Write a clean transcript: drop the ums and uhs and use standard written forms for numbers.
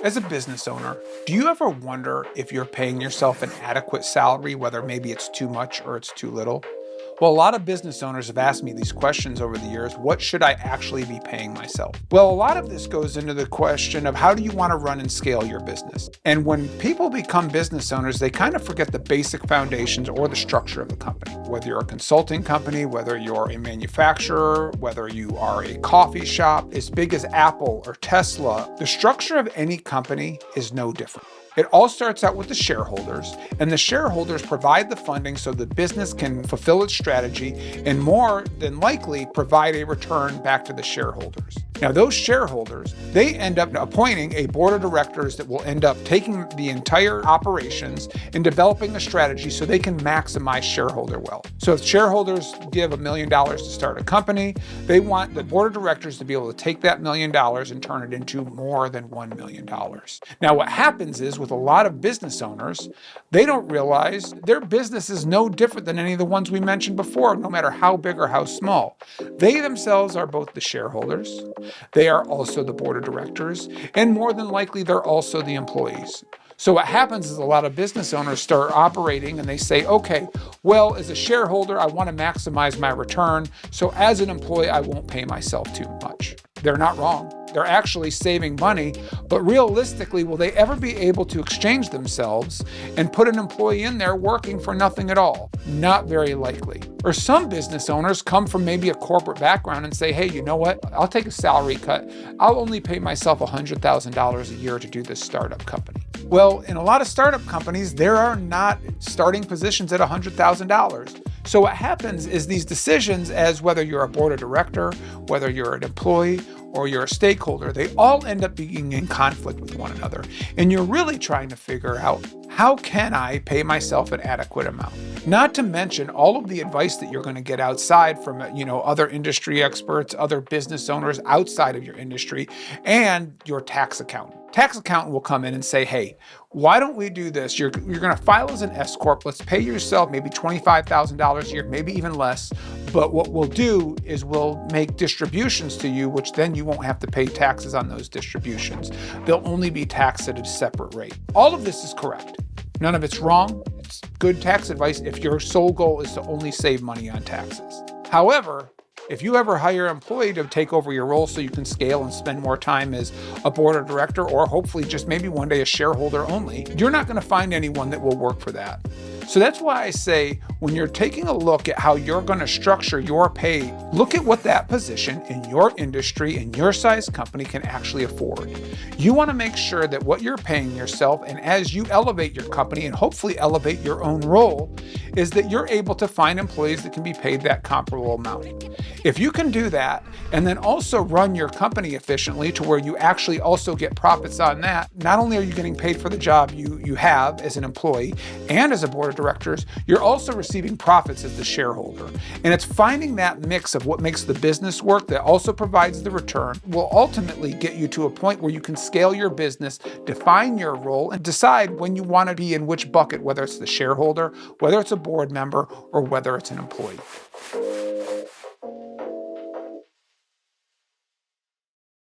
As a business owner, do you ever wonder if you're paying yourself an adequate salary, whether maybe it's too much or it's too little? Well, a lot of business owners have asked me these questions over the years. What should I actually be paying myself? Well, a lot of this goes into the question of how do you want to run and scale your business? And when people become business owners, they kind of forget the basic foundations or the structure of the company. Whether you're a consulting company, whether you're a manufacturer, whether you are a coffee shop as big as Apple or Tesla, the structure of any company is no different. It all starts out with the shareholders, and the shareholders provide the funding so the business can fulfill its strategy and more than likely provide a return back to the shareholders. Now, those shareholders, they end up appointing a board of directors that will end up taking the entire operations and developing a strategy so they can maximize shareholder wealth. So if shareholders give $1 million to start a company, they want the board of directors to be able to take that $1 million and turn it into more than $1 million. Now, what happens is with a lot of business owners, they don't realize their business is no different than any of the ones we mentioned before, no matter how big or how small. They themselves are both the shareholders, they are also the board of directors, and more than likely, they're also the employees. So what happens is a lot of business owners start operating and they say, okay, well, as a shareholder, I want to maximize my return. So as an employee, I won't pay myself too much. They're not wrong. They're actually saving money, but realistically, will they ever be able to exchange themselves and put an employee in there working for nothing at all? Not very likely. Or some business owners come from maybe a corporate background and say, hey, you know what? I'll take a salary cut. I'll only pay myself $100,000 a year to do this startup company. Well, in a lot of startup companies, there are not starting positions at $100,000. So what happens is these decisions, as whether you're a board of director, whether you're an employee, or you're a stakeholder, they all end up being in conflict with one another. And you're really trying to figure out, how can I pay myself an adequate amount? Not to mention all of the advice that you're going to get outside from, other industry experts, other business owners outside of your industry, and your tax accountant. Tax accountant will come in and say, hey, why don't we do this? You're going to file as an S Corp. Let's pay yourself maybe $25,000 a year, maybe even less. But what we'll do is we'll make distributions to you, which then you won't have to pay taxes on those distributions. They'll only be taxed at a separate rate. All of this is correct. None of it's wrong. It's good tax advice if your sole goal is to only save money on taxes. However, if you ever hire an employee to take over your role so you can scale and spend more time as a board of director, or hopefully just maybe one day a shareholder only, you're not going to find anyone that will work for that. So that's why I say, when you're taking a look at how you're going to structure your pay, look at what that position in your industry and your size company can actually afford. You want to make sure that what you're paying yourself, and as you elevate your company and hopefully elevate your own role, is that you're able to find employees that can be paid that comparable amount. If you can do that, and then also run your company efficiently to where you actually also get profits on that, not only are you getting paid for the job you have as an employee and as a board of directors, you're also receiving profits as the shareholder. And it's finding that mix of what makes the business work that also provides the return will ultimately get you to a point where you can scale your business, define your role, and decide when you want to be in which bucket, whether it's the shareholder, whether it's a board member, or whether it's an employee.